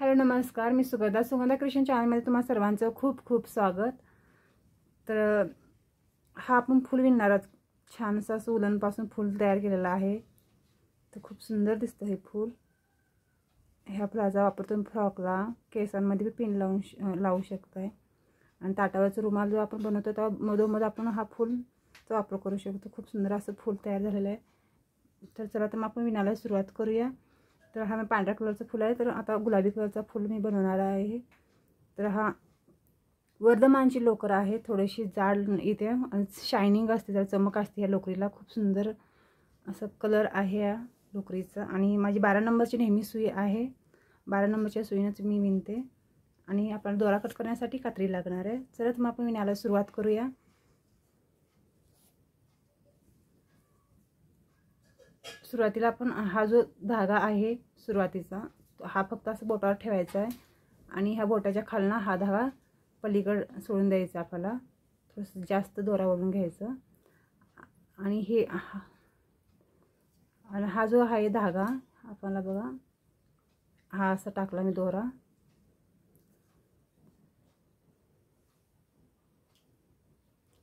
Hello नमस्कार, मी Sugandha creation चॅनलमध्ये तुम्हा सर्वांचं खूप खूप स्वागत। तर हा आपण फूल विणणार आहोत। छानसा असं उलनपासून फूल तयार केलेला आहे। तर खूप सुंदर दिसतं हे फूल। ह्या फुलाचा वापर तुम्ही फ्रॉकला केसांमध्ये पिन लावू शकताय आणि ताटावरचा रुमाल जो आपण बनवतो तेव्हा मधोमध आपण हा फूलचा वापर करू शकतो। खूप सुंदर असं फूल तयार झालेलं आहे। तर चला तर आपण विणायला सुरुवात करूया। तर हा पांढऱ्या कलरचा फूल आहे, तर आता गुलाबी कलरचा फूल मी बनवणार आहे। तर हा वर्धमानची लोकर आहे, थोडीशी जाड इथे आणि शायनिंग असते, जरा चमक असते या लोकरीला। खूप सुंदर असं कलर आहे या लोकरीचा। आणि माझी 12 नंबरची नेहमी सुई आहे, 12 नंबरच्या सुईनेच मी विणते। आणि आपण दोरा कट करण्यासाठी कात्री लागणार आहे। चला तर मग आपण विणायला सुरुवात करूया। सुरुवातीला आपण हा जो धागा आहे सुरुवातीचा, हा फक्त असं बोटावर ठेवायचा आहे आणि ह्या बोटाच्या खालना हा धागा पलीकडे सोडून द्यायचा। आपल्याला थोडंसं जास्त दोरा ओढून घ्यायचं आणि हे हा जो आहे धागा आपल्याला बघा, हा असा टाकला मी दोरा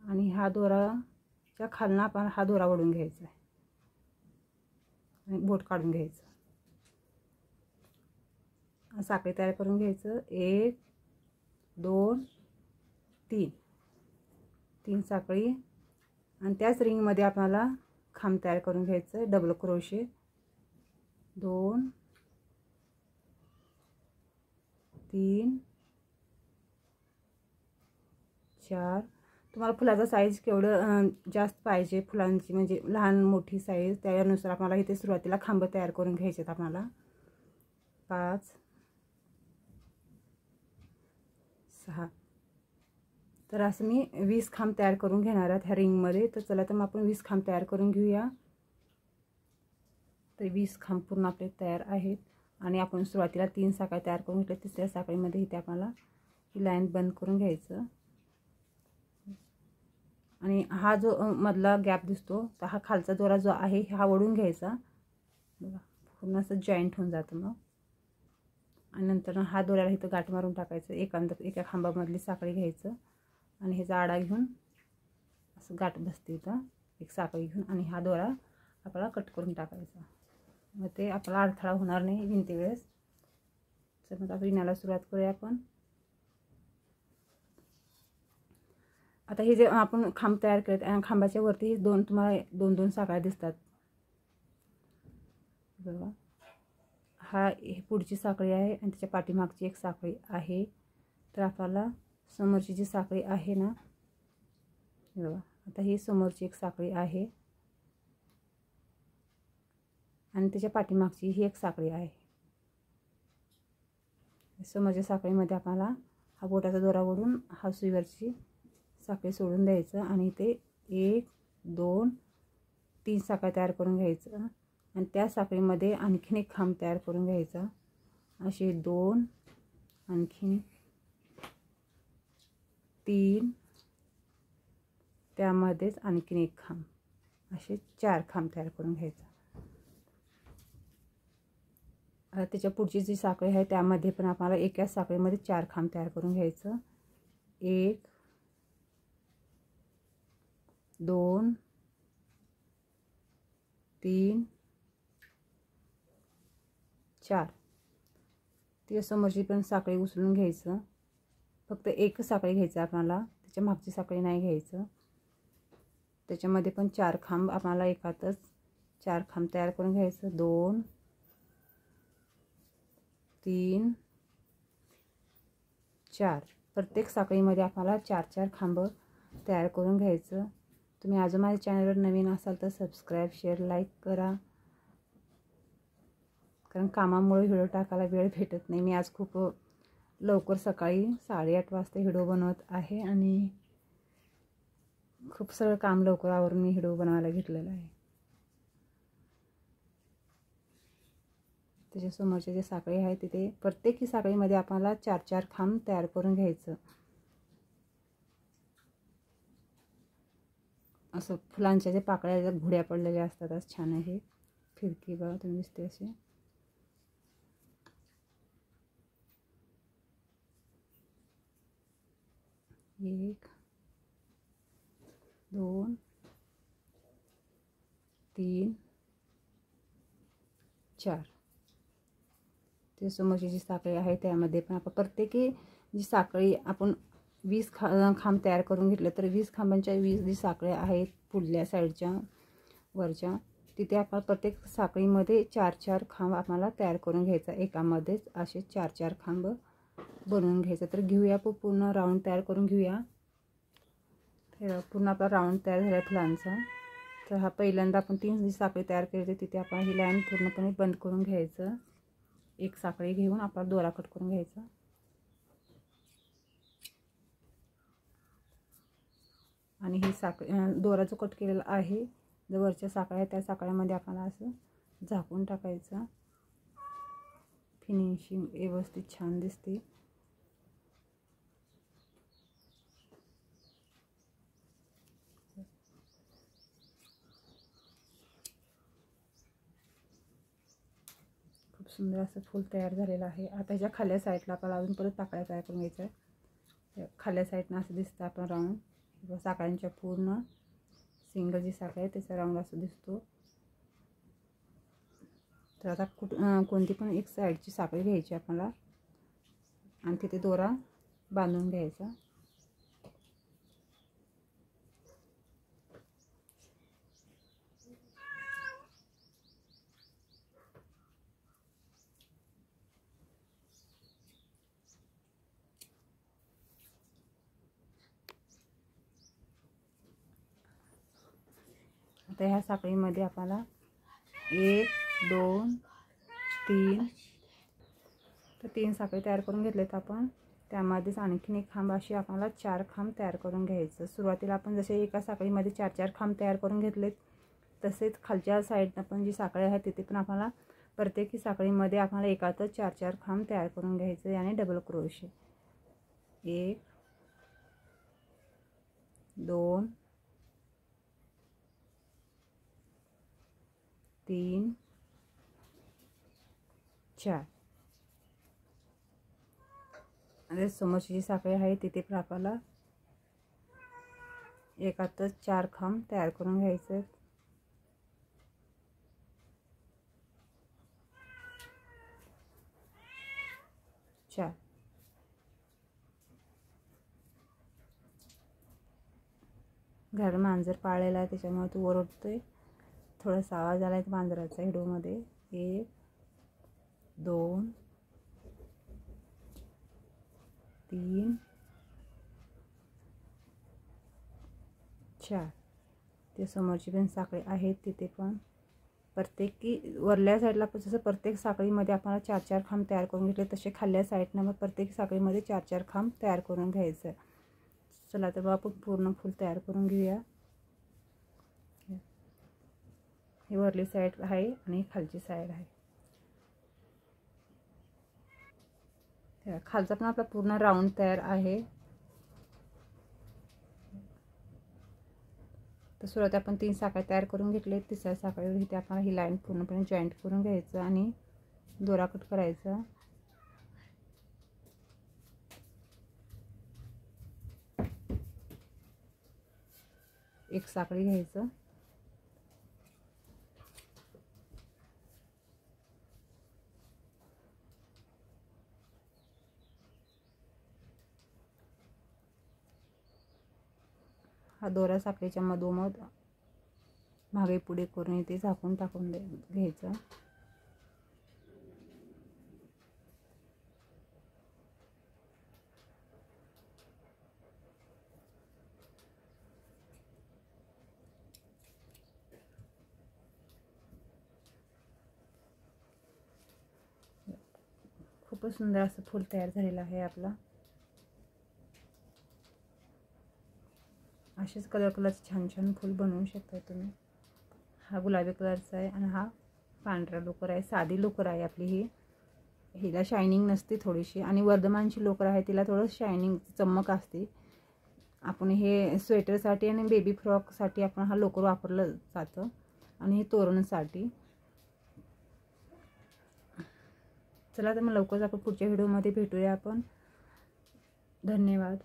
आणि हा दोराच्या खालना आपण हा दोरा ओढून घ्यायचा आहे आणि बोट काढून घ्यायचं। साखळी तयार करून घ्यायचं। 1 2 3 साखळी आणि त्याच रिंग मध्ये आपल्याला खांब तयार करून घ्यायचं। Double crochet 2 3 4। तुम्हाला फुलाचा साईज केवढं जास्त पाहिजे, फुलांची म्हणजे लहान मोठी साईज, त्यानुसार आपल्याला इथे सुरुवातीला खांब तयार करून घ्यायचे आहेत आपल्याला। 5 6। तर असं मी 20 खांब तयार करून घेणार आहे ह्या रिंग मध्ये। तर चला तर मग आपण 20 खांब तयार करून घेऊया। तर 20 खांब पूर्ण आपले तयार आहेत आणि आपण सुरुवातीला 3 साखळी तयार करून घेतल्या। तिसऱ्या साखळीमध्ये इथे आपल्याला ही लाईन बंद करून घ्यायचं आणि हा जो मधला गॅप दिसतो तर हा खालचा दोरा जो आहे हा ओढून घ्यायचा बघा, पूर्ण असं जॉईंट होऊन जातं मग। आणि नंतर हा दोऱ्याला इथं गाठ मारून टाकायचं। एका खांबामधली साखळी घ्यायचं आणि ह्याचा आडा घेऊन असं गाठ बसते इथं एक साखळी घेऊन आणि हा दोरा आपल्याला कट करून टाकायचा। मग ते आपला अडथळा होणार नाही विणते वेळेस। तर मग आपण विणायला सुरुवात करूया आपण। आता हे जे आपण खांब तयार केलेत, खांबाच्या वरती तुम्हाला दोन दोन साखळ्या दिसतात बघा। ही पुढची साखळी आहे आणि त्याच्या पाठीमागची एक साखळी आहे। तर आपल्याला समोरची जी साखळी आहे ना बघा, आता ही समोरची एक साखळी आहे आणि त्याच्या पाठीमागची ही एक साखळी आहे। समोरच्या साखळीमध्ये आपल्याला हा बोटाचा दोरा ओढून हा सुईवरची साखळी सोडून द्यायचं आणि इथे 1 2 3 साखळ्या तयार करून घ्यायचं आणि त्या साखळीमध्ये आणखीन एक खांब तयार करून घ्यायचा। असे 2 आणखीन 3 त्यामध्येच आणखीन एक खांब, असे 4 खांब तयार करून घ्यायचा। त्याच्या पुढची जी साखळी आहे त्यामध्ये पण आपल्याला एकाच साखळीमध्ये 4 खांब तयार करून घ्यायचं। 1 2 3 4। त्या समोरची पण साखळी उचलून घ्यायचं, फक्त एक साखळी घ्यायचं आपल्याला, त्याच्या मागची साखळी नाही घ्यायचं। त्याच्यामध्ये पण 4 खांब आपल्याला एकातच 4 खांब तयार करून घ्यायचं। 2 3 4। प्रत्येक साखळीमध्ये आपल्याला 4 खांब तयार करून घ्यायचं। तुम्ही अजून माझ्या चॅनलवर नवीन असाल तर सबस्क्राईब शेअर लाईक करा, कारण कामामुळे व्हिडिओ टाकायला वेळ भेटत नाही। मी आज खूप लवकर सकाळी 8:30 वाजता व्हिडिओ बनवत आहे आणि खूप सगळं काम लवकर आवरून मी व्हिडिओ बनवायला घेतलेला आहे। त्याच्या समोरचे जे साखळी आहे तिथे प्रत्येक साखळीमध्ये आपल्याला 4 खांब तयार करून घ्यायचं। असं फुलांच्या जे पाकळ्या घुड्या पडलेल्या असतात असं छान आहे फिरकी बघा तुम्ही दिसते असे। 1 2 3 4. ते समोरची जी साखळी आहे त्यामध्ये पण आपण प्रत्येकी जी साखळी आपण 20 खांब तयार करून घेतले तर 20 खांबांच्या 20 जी साखळी आहेत पुढल्या साईडच्या वरच्या तिथे आपण प्रत्येक साखळीमध्ये 4-4 खांब आम्हाला तयार करून घ्यायचा. एकामध्येच असे 4-4 खांब बनवून घ्यायचं. तर घेऊया पूर्ण राऊंड तयार करून घेऊया. पूर्ण आपला राऊंड तयार झाला फुलांचा. तर हा पहिल्यांदा आपण 3 जी साखळी तयार केली होती तिथे आपण ही लाईन पूर्णपणे बंद करून घ्यायचं. एक साखळी घेऊन आपला दोरा कट करून घ्यायचा. आणि ही साखळी दोरा जो कट केलेला आहे जो वरच्या साखळ्या आहे त्या साखळ्यामध्ये आपल्याला असं झाकून टाकायचं. फिनिशिंग व्यवस्थित छान दिसते. खूप सुंदर असं फूल तयार झालेलं आहे. आता ह्याच्या खाल्या साईडला आपल्याला अजून परत साखळ्या तयार करून घ्यायच्या आहे. खाल्या साईडनं असं दिसतं आपण राऊंड साखळ्यांच्या पूर्ण सिंगल जी साखळी आहे त्याचा राऊंड असं दिसतो. तर आता कोणती पण एक साईडची साखळी घ्यायची आपल्याला आणि तिथे दोरा बांधून घ्यायचा. आता ह्या साखळीमध्ये आपल्याला 1 2 3 तर 3 साखळी तयार करून घेतलेत आपण. त्यामध्येच आणखीन एक खांब अशी आपल्याला 4 खांब तयार करून घ्यायचं. सुरुवातीला आपण जसे एका साखळीमध्ये 4-4 खांब तयार करून घेतलेत तसेच खालच्या साईडनं पण जी साखळी आहे तिथे पण आपल्याला प्रत्येकी साखळीमध्ये आपल्याला एकातच 4-4 खांब तयार करून घ्यायचं. याने डबल क्रोशे 1 2 3 4. आणि समोरची जी साखळी आहे तिथे पण आपल्याला एकातच 4 खांब तयार करून घ्यायचे. घर मांजर पाळलेला आहे त्याच्यामुळे तो ओरडतोय. थोडासा आवाज आला आहे मांजराचा व्हिडिओमध्ये. 1 2 3 4. ते समोरची पण साखळी आहेत तिथे पण प्रत्येकी वरल्या साईडला जसं प्रत्येक साखळीमध्ये आपल्याला 4-4 खांब तयार करून घेतले तसे खाल्ल्या साईडनं मग प्रत्येक साखळीमध्ये 4-4 खांब तयार करून घ्यायचं. चला तर आपण पूर्ण फूल तयार करून घेऊया. ही वरली साईड आहे आणि खालची साईड आहे. खालचा पण आपला पूर्ण राऊंड तयार आहे. तर सुरुवात आपण 3 साखळ्या तयार करून घेतले. तिसऱ्या साखळीवर इथे आपण ही लाईन पूर्णपणे जॉईंट करून घ्यायचं आणि दोरा कट करायचा. एक साखळी घ्यायचं. हा दोरा साखळीच्या मधोमध मागे पुढे करून इथे झाकून टाकून घ्यायचं. खूपच सुंदर असं फूल तयार झालेलं आहे आपला. असेच कलरचे छान छान फूल बनवू शकता तुम्ही. हा गुलाबी कलरचा आहे आणि हा पांढरा लोकर आहे. साधी लोकर आहे आपली ही. हिला शायनिंग नसते थोडीशी आणि वर्धमानची लोकर आहे तिला थोडं शायनिंग चमक असते. आपण हे स्वेटरसाठी आणि बेबी फ्रॉकसाठी आपण हा लोकर वापरलं जातं आणि हे तोरणसाठी. चला तर मग लवकरच आपण पुढच्या व्हिडिओमध्ये भेटूया आपण. धन्यवाद.